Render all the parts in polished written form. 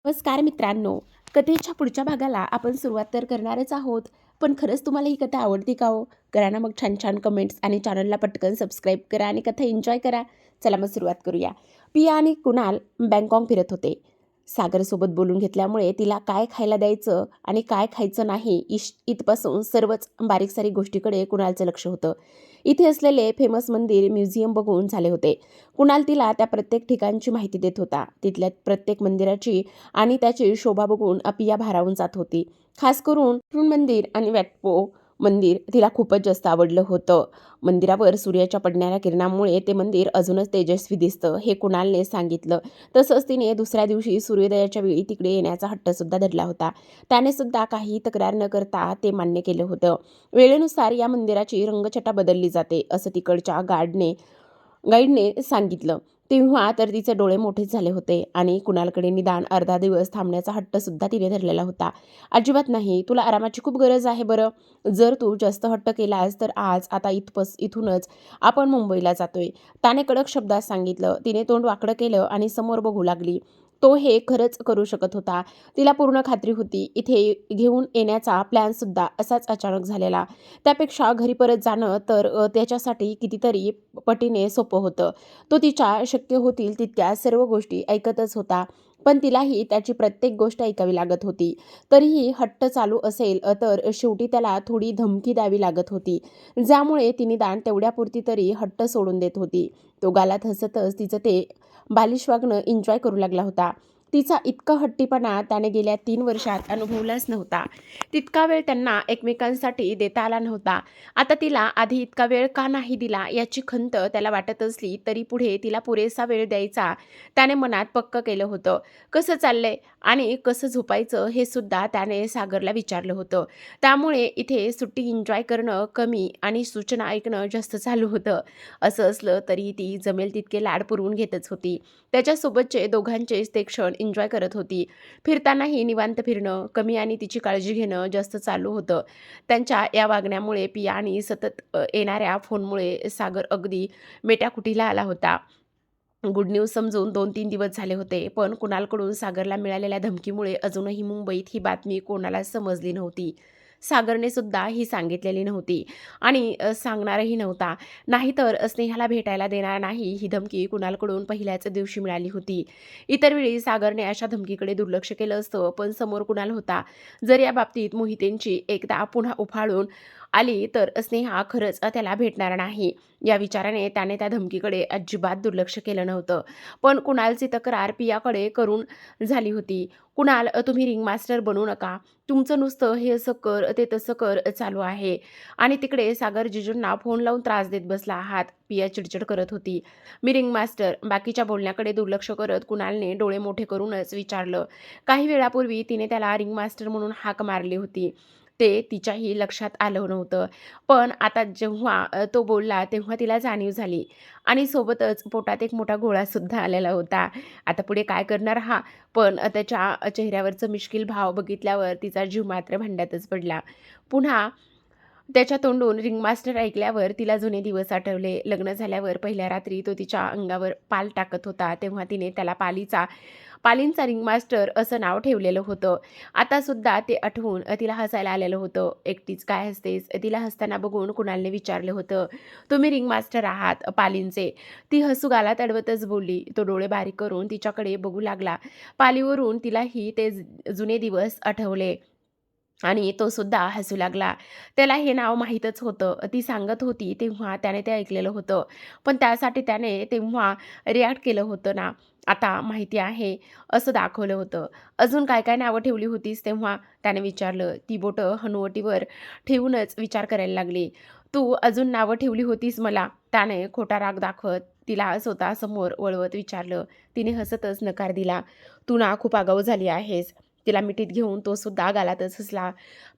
नमस्कार मित्रांनो. कथेच्या पुढच्या भागाला आपण सुरुवात तर करणारच आहोत. पण खरंच तुम्हाला ही कथा आवडती का हो? करा ना मग छान छान कमेंट्स आणि चॅनलला पटकन सबस्क्राईब करा आणि कथा एन्जॉय करा. चला मग सुरुवात करूया. पिया आणि कुणाल बँकॉक फिरत होते. सागरसोबत बोलून घेतल्यामुळे तिला काय खायला द्यायचं आणि काय खायचं नाही इथपासून सर्वच बारीक सारीक गोष्टीकडे कुणालचं लक्ष होतं. इथे असलेले फेमस मंदिर म्युझियम बघून झाले होते. कुणाल तिला त्या प्रत्येक ठिकाणची माहिती देत होता. तिथल्या प्रत्येक मंदिराची आणि त्याची शोभा बघून पिया भारावून जात होती. खास करून मंदिर आणि वॅटपो मंदिर तिला खूपच जास्त आवडलं होतं. मंदिरावर सूर्याच्या पडणाऱ्या किरणांमुळे ते मंदिर अजूनच तेजस्वी दिसतं हे कुणालने सांगितलं. तसंच तिने दुसऱ्या दिवशी सूर्योदयाच्या वेळी तिकडे येण्याचा हट्टसुद्धा धरला होता. त्याने सुद्धा काही तक्रार न करता ते मान्य केलं होतं. वेळेनुसार या मंदिराची रंगछटा बदलली जाते असं तिकडच्या गाईडने सांगितलं. तेव्हा तर तिचे डोळे मोठेच झाले होते आणि कुणालकडे निदान अर्धा दिवस थांबण्याचा हट्ट सुद्धा तिने धरलेला होता. अजिबात नाही, तुला आरामाची खूप गरज आहे बरं. जर तू जास्त हट्ट केलास तर आता इथूनच आपण मुंबईला जातोय, त्याने कडक शब्दात सांगितलं. तिने तोंड वाकडं केलं आणि समोर बघू लागली. तो हे खरंच करू शकत होता. तिला पूर्ण खात्री होती इथे घेऊन येण्याचा प्लॅन सुद्धा असाच अचानक झालेला. त्यापेक्षा घरी परत जाणं तर त्याच्यासाठी कितीतरी पटीने सोपं होतं. तो तिच्या शक्य होतील तितक्या सर्व गोष्टी ऐकतच होता. पण तिलाही त्याची प्रत्येक गोष्ट ऐकावी लागत होती. तरीही हट्ट चालू असेल तर शेवटी त्याला थोडी धमकी द्यावी लागत होती. ज्यामुळे ती निदान तेवढ्यापुरती तरी हट्ट सोडून देत होती. तो गालात हसतच तिचं ते बालिश वागणं एन्जॉय करू लागला होता. तिचा इतका हट्टीपणा त्याने गेल्या 3 वर्षात अनुभवलाच नव्हता. तितका वेळ त्यांना एकमेकांसाठी देता आला नव्हता. आता तिला आधी इतका वेळ का नाही दिला याची खंत त्याला वाटत असली तरी पुढे तिला पुरेसा वेळ द्यायचा त्याने मनात पक्क केलं होतं. कसं चाललंय आणि कसं झोपायचं हे सुद्धा त्याने सागरला विचारलं होतं. त्यामुळे इथे सुट्टी एन्जॉय करणं कमी आणि सूचना ऐकणं जास्त चालू होतं. असं असलं तरी ती जमेल तितके लाड पुरवून घेतच होती. त्याच्यासोबतचे दोघांचेच ते क्षण एन्जॉय करत होती. फिरतानाही निवांत फिरणं कमी आणि तिची काळजी घेणं जास्त चालू होतं. त्यांच्या या वागण्यामुळे पिया आणि सतत येणाऱ्या फोनमुळे सागर अगदी मेटाकुटीला आला होता. गुड न्यूज समजून 2-3 दिवस झाले होते. पण कुणालकडून सागरला मिळालेल्या धमकीमुळे अजूनही मुंबईत ही बातमी कोणालाच समजली नव्हती. सागरने सुद्धा ही सांगितलेली नव्हती आणि सांगणारही नव्हता. नाहीतर स्नेहाला भेटायला देणार नाही ही धमकी कुणालकडून पहिल्याच दिवशी मिळाली होती. इतर वेळी सागरने अशा धमकीकडे दुर्लक्ष केलं असतं, पण समोर कुणाल होता. जर या बाबतीत मोहितेंची एकदा पुन्हा उफाळून आली तर स्नेहा खरंच त्याला भेटणार नाही या विचाराने त्याने त्या धमकीकडे अजिबात दुर्लक्ष केलं नव्हतं. पण कुणालची तक्रार पियाकडे करून झाली होती. कुणाल, तुम्ही रिंग मास्टर बनू नका. तुमचं नुसतं हे असं कर ते तसं कर चालू आहे. आणि तिकडे सागर जिजूंना फोन लावून त्रास देत बसला आहात. पिया चिडचिड करत होती. मी रिंग मास्टर? बाकीच्या बोलण्याकडे दुर्लक्ष करत कुणालने डोळे मोठे करूनच विचारलं. काही वेळापूर्वी तिने त्याला रिंग मास्टर म्हणून हाक मारली होती. ते तिच्याही लक्षात आलं नव्हतं. पण आता जेव्हा तो बोलला तेव्हा तिला जाणीव झाली आणि सोबतच पोटात एक मोठा गोळासुद्धा आलेला होता. आता पुढे काय करणार हा? पण त्याच्या चेहऱ्यावरचं मिश्किल भाव बघितल्यावर तिचा जीव मात्र भांड्यातच पडला. पुन्हा त्याच्या तोंडून रिंग मास्टर ऐकल्यावर तिला जुने दिवस आठवले. लग्न झाल्यावर पहिल्या रात्री तो तिच्या अंगावर पाल टाकत होता तेव्हा तिने त्याला पालींचा रिंग मास्टर असं नाव ठेवलेलं होतं. आता सुद्धा ते आठवून तिला हसायला आलेलं होतं. एकटीच काय हसतेस? तिला हसताना बघून कुणालने विचारलं होतं. तुम्ही रिंग मास्टर आहात पालींचे? ती हसू गालात अडवतच बोलली. तो डोळे बारीक करून तिच्याकडे बघू लागला. पालीवरून तिलाही ते जुने दिवस आठवले. आणि तो सुद्धा हसू लागला. त्याला हे नाव माहीतच होतं. ती सांगत होती तेव्हा त्याने ते ऐकलेलं होतं. पण त्यासाठी त्याने तेव्हा रिॲक्ट केलं होतं ना. आता माहिती आहे असं दाखवलं होतं. अजून काय काय नावं ठेवली होतीस तेव्हा? त्याने विचारलं. ती बोटं हनुवटीवर ठेवूनच विचार करायला लागली. तू अजून नावं ठेवली होतीस मला? त्याने खोटा राग दाखवत तिला स्वतःसमोर वळवत विचारलं. तिने हसतच नकार दिला. तू ना खूप आगाऊ झाली आहेस. तिला मिठीत घेऊन तो सुद्धा गालातच हसला.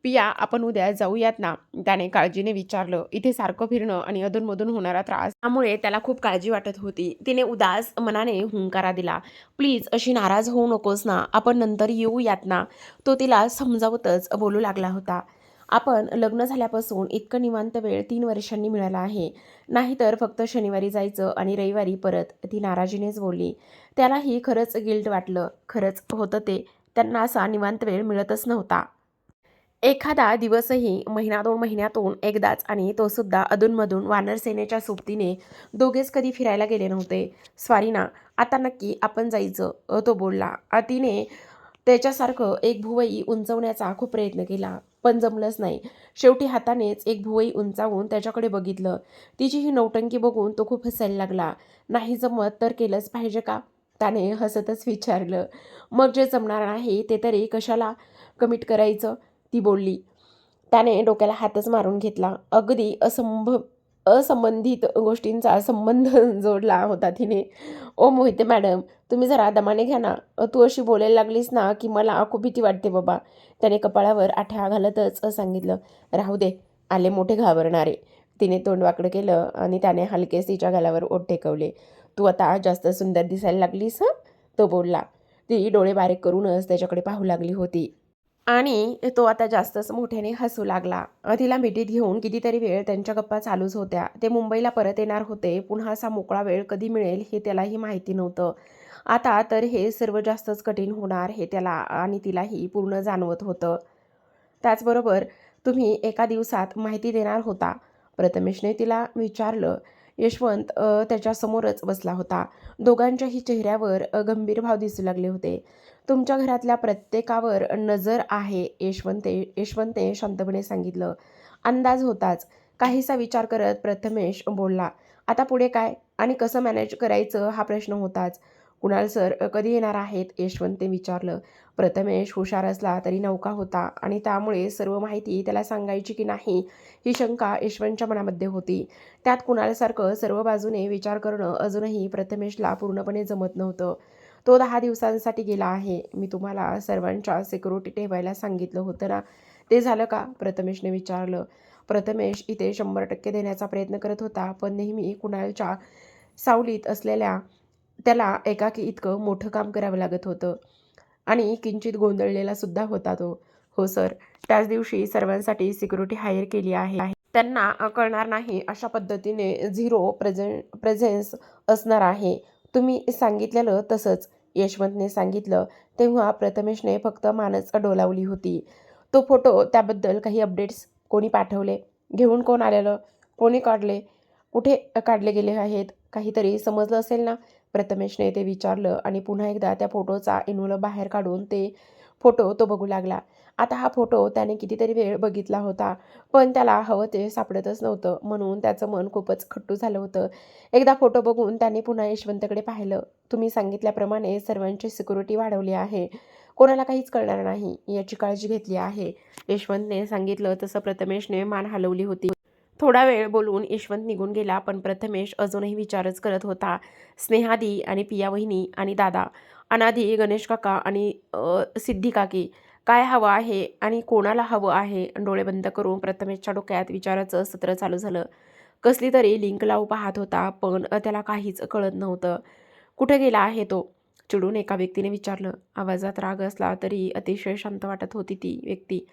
पिया, आपण उद्या जाऊयात ना? त्याने काळजीने विचारलं. इथे सारखं फिरणं आणि अधूनमधून होणारा त्रास त्यामुळे त्याला खूप काळजी वाटत होती. तिने उदास मनाने हुंकारा दिला. प्लीज अशी नाराज होऊ नकोस ना, आपण नंतर येऊयात ना? तो तिला समजावतच बोलू लागला होता. आपण लग्न झाल्यापासून इतकं निवांत वेळ 3 वर्षांनी मिळाला आहे. नाहीतर फक्त शनिवारी जायचं आणि रविवारी परत. ती नाराजीनेच बोलली. त्यालाही खरंच गिल्ट वाटलं. खरंच होतं ते. त्यांना असा निवांत वेळ मिळतच नव्हता. एखादा दिवसही महिना 2 महिन्यातून एकदाच आणि तो सुद्धा अधूनमधून वानरसेनेच्या सोबतीने दोघेच कधी फिरायला गेले नव्हते. "स्वारी आता नक्की आपण जायचं," तो बोलला. तिने त्याच्यासारखं एक भुवई उंचवण्याचा खूप प्रयत्न केला, पण जमलंच नाही. शेवटी हातानेच एक भुवई उंचावून त्याच्याकडे बघितलं. तिची ही नौटंकी बघून तो खूप हसायला लागला. "नाही जमत तर केलंच पाहिजे का?" त्याने हसतच विचारलं. "मग जे जमणार नाही ते तरी कशाला कमिट करायचं?" ती बोलली. त्याने डोक्याला हातच मारून घेतला. अगदी असंबंधित गोष्टींचा संबंध जोडला होता तिने. "ओ मोहिते मॅडम, तुम्ही जरा दमाने घ्या ना. तू अशी बोलायला लागलीस ना की मला खूप भीती वाटते बाबा." त्याने कपाळावर आठ्या घालतच सांगितलं. "राहू दे, आले मोठे घाबरणारे." तिने तोंड वाकडं केलं आणि त्याने हलकेच तिच्या गालावर ओठ टेकवले. "तू आता जास्त सुंदर दिसायला लागलीस हं," तो बोलला. ती डोळे बारीक करूनच त्याच्याकडे पाहू लागली होती. आणि तो आता जास्तच मोठ्याने हसू लागला. तिला मिठीत घेऊन कितीतरी वेळ त्यांच्या गप्पा चालूच होत्या. ते मुंबईला परत येणार होते. पुन्हा असा मोकळा वेळ कधी मिळेल हे त्यालाही माहिती नव्हतं. आता तर हे सर्व जास्तच कठीण होणार हे त्याला आणि तिलाही पूर्ण जाणवत होतं. त्याचबरोबर तुम्ही एका दिवसात माहिती देणार होता, प्रथमेशने तिला विचारलं. यशवंत त्याच्यासमोरच बसला होता. दोघांच्याही चेहऱ्यावर गंभीर भाव दिसू लागले होते. तुमच्या घरातल्या प्रत्येकावर नजर आहे, यशवंतने शांतपणे सांगितलं. अंदाज होताच. काहीसा विचार करत प्रथमेश बोलला. आता पुढे काय आणि कसं मॅनेज करायचं हा प्रश्न होताच. कुणाल सर कधी येणार आहेत, यशवंतने विचारलं. प्रथमेश हुशार असला तरी नौका होता आणि त्यामुळे सर्व माहिती त्याला सांगायची की नाही ही शंका यशवंतच्या मनामध्ये होती. त्यात कुणालसारखं सर्व बाजूने विचार करणं अजूनही प्रथमेशला पूर्णपणे जमत नव्हतं. तो 10 दिवसांसाठी गेला आहे. मी तुम्हाला सर्वांच्या सिक्युरिटी ठेवायला सांगितलं होतं ना, ते झालं का? प्रथमेशने विचारलं. प्रथमेश इथे 100% देण्याचा प्रयत्न करत होता, पण नेहमी कुणालच्या सावलीत असलेल्या त्याला एकाकी इतकं मोठं काम करावं लागत होतं आणि किंचित गोंधळलेला सुद्धा होता तो. "हो सर, त्याच दिवशी सर्वांसाठी सिक्युरिटी हायर केली आहे. त्यांना कळणार नाही अशा पद्धतीने झिरो प्रेझेन्स असणार आहे. तुम्ही सांगितलेलं तसंच," यशवंतने सांगितलं. तेव्हा प्रथमेशने फक्त मानच डोलावली होती. "तो फोटो त्याबद्दल काही अपडेट्स कोणी पाठवले? घेऊन कोण आलेलं? कोणी काढले? कुठे काढले गेले आहेत? काहीतरी समजलं असेल ना?" प्रथमेशने ते विचारलं आणि पुन्हा एकदा त्या फोटोचा इन्व्हॉल्व बाहेर काढून ते फोटो तो बघू लागला. आता हा फोटो त्याने कितीतरी वेळ बघितला होता, पण त्याला हवं ते सापडतच नव्हतं. म्हणून त्याचं मन खूपच खट्टू झालं होतं. एकदा फोटो बघून त्याने पुन्हा यशवंतकडे पाहिलं. "तुम्ही सांगितल्याप्रमाणे सर्वांची सिक्युरिटी वाढवली आहे. कोणाला काहीच कळणार नाही याची काळजी घेतली आहे." यशवंतने सांगितलं तसं प्रथमेशने मान हलवली होती. थोडा वेळ बोलून यशवंत निघून गेला, पण प्रथमेश अजूनही विचारच करत होता. स्नेहादी आणि पिया वहिनी आणि दादा, अनादी, गणेश काका आणि सिद्धी काकी, काय हवं आहे आणि कोणाला हवं आहे? डोळे बंद करून प्रथमेशच्या डोक्यात विचाराचं सत्र चालू झालं. कसली तरी लिंक लावू पाहत होता, पण त्याला काहीच कळत नव्हतं. "कुठे गेला आहे तो?" चिडून एका व्यक्तीने विचारलं. आवाजात राग असला तरी अतिशय शांत वाटत होती ती व्यक्ती.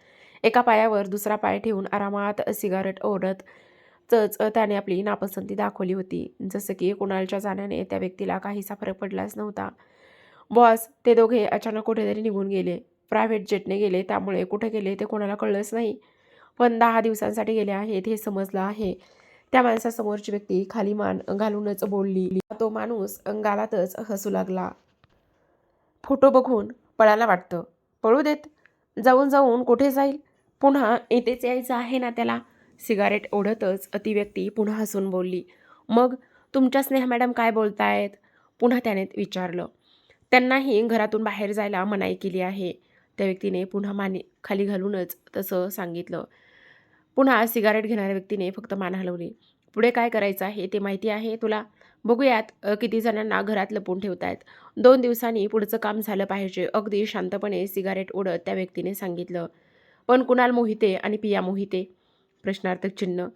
एका पायावर दुसरा पाय ठेवून आरामात सिगारेट ओढतच त्याने आपली नापसंती दाखवली होती. जसं की कुणालच्या जाण्याने त्या व्यक्तीला काहीसा फरक पडलाच नव्हता. "बॉस, ते दोघे अचानक कुठेतरी निघून गेले. प्रायव्हेट जेटने गेले, त्यामुळे कुठे गेले ते कोणाला कळलंच नाही. पण 10 दिवसांसाठी गेले आहेत हे समजलं आहे." त्या माणसासमोरची व्यक्ती खाली मान घालूनच बोलली. तो माणूस गालातच हसू लागला. "फोटो बघून पळायला वाटतं. पळू देत. जाऊन जाऊन कुठे जाईल? पुन्हा इथेच यायचं आहे ना त्याला." सिगारेट ओढतच ती व्यक्ती पुन्हा हसून बोलली. "मग तुमच्या स्नेहा मॅडम काय बोलतायत?" पुन्हा त्याने विचारलं. "त्यांनाही घरातून बाहेर जायला मनाई केली आहे." त्या व्यक्तीने पुन्हा मान खाली घालूनच तसं सांगितलं. पुन्हा सिगारेट घेणाऱ्या व्यक्तीने फक्त मान हलवली. "पुढे काय करायचं आहे ते माहिती आहे तुला? बघूयात किती जणांना घरात लपवून ठेवतायत. 2 दिवसांनी पुढचं काम झालं पाहिजे." अगदी शांतपणे सिगारेट ओढत त्या व्यक्तीने सांगितलं. "पण कुणाल मोहिते आणि पिया मोहिते?" प्रश्नार्थक चिन्ह.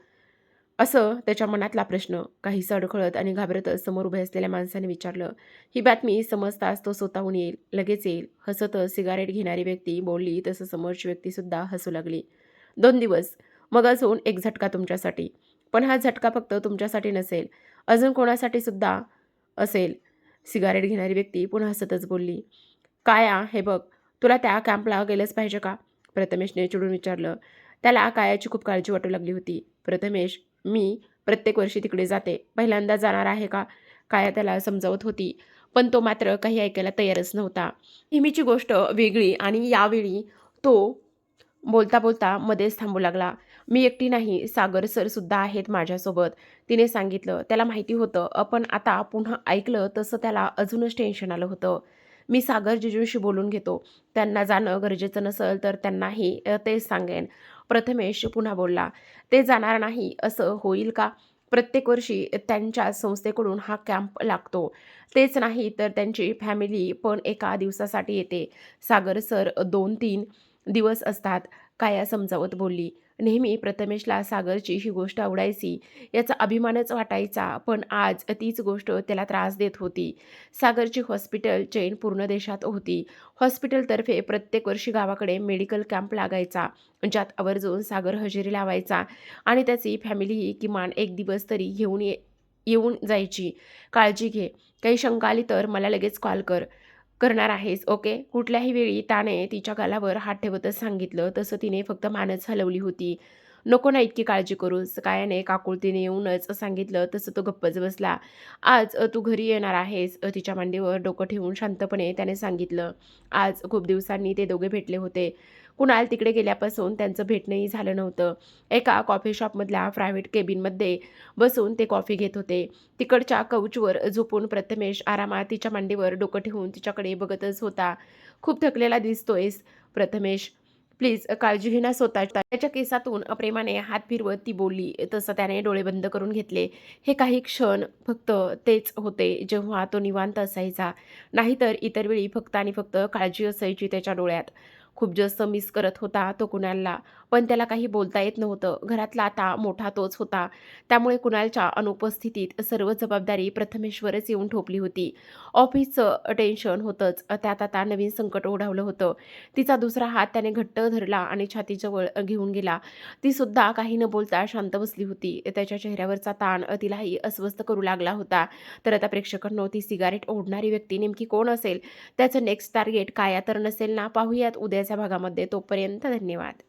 असं त्याच्या मनातला प्रश्न काहीसं अडखळत आणि घाबरतच समोर उभे असलेल्या माणसाने विचारलं. ही बातमी समजताच तो स्वतःहून येईल, लगेच येईल. हसतच सिगारेट घेणारी व्यक्ती बोलली तसं समोरची व्यक्तीसुद्धा हसू लागली. 2 दिवस, मग अजून एक झटका तुमच्यासाठी. पण हा झटका फक्त तुमच्यासाठी नसेल, अजून कोणासाठी सुद्धा असेल. सिगारेट घेणारी व्यक्ती पुन्हा हसतच बोलली, "काया, हे बघ, तुला त्या कॅम्पला गेलंच पाहिजे का?" प्रथमेशने चिडून विचारलं. त्याला कायाची खूप काळजी वाटू लागली होती. "प्रथमेश, मी प्रत्येक वर्षी तिकडे जाते. पहिल्यांदा जाणार आहे का?" काया त्याला समजावत होती. पण तो मात्र काही ऐकायला तयारच नव्हता. नेहमीची गोष्ट वेगळी आणि यावेळी तो बोलता मध्येच थांबू लागला. "मी एकटी नाही, सागर सर सुद्धा आहेत माझ्यासोबत," तिने सांगितलं. त्याला माहिती होतं, पण आता पुन्हा ऐकलं तसं त्याला अजूनच टेन्शन आलं होतं. "मी सागर जिजूंशी बोलून घेतो. त्यांना जाणं गरजेचं नसेल तर त्यांनाही तेच सांगेन." प्रथमेश पुन्हा बोलला. "ते जाणार नाही असं होईल का? प्रत्येक वर्षी त्यांच्या संस्थेकडून हा कॅम्प लागतो. तेच नाही तर त्यांची फॅमिली पण एका दिवसासाठी येते. सागर सर 2-3 दिवस असतात." काया समजावत बोलली. नेहमी प्रथमेशला सागरची ही गोष्ट आवडायची, याचा अभिमानच वाटायचा, पण आज तीच गोष्ट त्याला त्रास देत होती. सागरची हॉस्पिटल चेन पूर्ण देशात होती. हॉस्पिटलतर्फे प्रत्येक वर्षी गावाकडे मेडिकल कॅम्प लागायचा, ज्यात आवर्जून सागर हजेरी लावायचा आणि त्याची फॅमिलीही किमान 1 दिवस तरी येऊन जायची. "काळजी घे. काही शंका आली तर मला लगेच कॉल करणार आहेस, ओके?" कुठल्याही वेळी त्याने तिच्या गालावर हात ठेवतच सांगितलं. तसं तिने फक्त मानच हलवली होती. "नको ना इतकी काळजी करूस." कायाने काकुळतीने येऊनच सांगितलं. तसं तो गप्पच बसला. "आज तू घरी येणार आहेस." तिच्या मांडीवर डोकं ठेवून शांतपणे त्याने सांगितलं. आज खूप दिवसांनी ते दोघे भेटले होते. कुणाल तिकडे गेल्यापासून त्यांचं भेटणंही झालं नव्हतं. एका कॉफी शॉपमधल्या प्रायव्हेट केबिनमध्ये बसून ते कॉफी घेत होते. तिकडच्या काउचवर झोपून प्रथमेश आरामात तिच्या मांडीवर डोकं ठेवून तिच्याकडे बघतच होता. "खूप थकलेला दिसतोयस प्रथमेश. प्लीज काळजी घे ना स्वतःची." त्याच्या केसातून प्रेमाने हात फिरवत ती बोलली. तसं त्याने डोळे बंद करून घेतले. हे काही क्षण फक्त तेच होते जेव्हा तो निवांत असायचा. नाहीतर इतर वेळी फक्त आणि फक्त काळजी असायची त्याच्या डोळ्यात. खूप जास्त मिस करत होता तो कुणालला. पण त्याला काही बोलता येत नव्हतं. घरातला आता मोठा तोच होता. त्यामुळे कुणालच्या अनुपस्थितीत सर्व जबाबदारी प्रथमेशवरच येऊन ठोपली होती. ऑफिसचं टेन्शन होतंच, त्यात आता नवीन संकट ओढावलं होतं. तिचा दुसरा हात त्याने घट्ट धरला आणि छातीजवळ घेऊन गेला. ती सुद्धा काही न बोलता शांत बसली होती. त्याच्या चेहऱ्यावरचा ताण तिलाही अस्वस्थ करू लागला होता. तर आता प्रेक्षकांनो, ती सिगारेट ओढणारी व्यक्ती नेमकी कोण असेल? त्याचं नेक्स्ट टार्गेट काया तर नसेल ना? पाहूयात उद्याच्या भागामध्ये. तोपर्यंत धन्यवाद.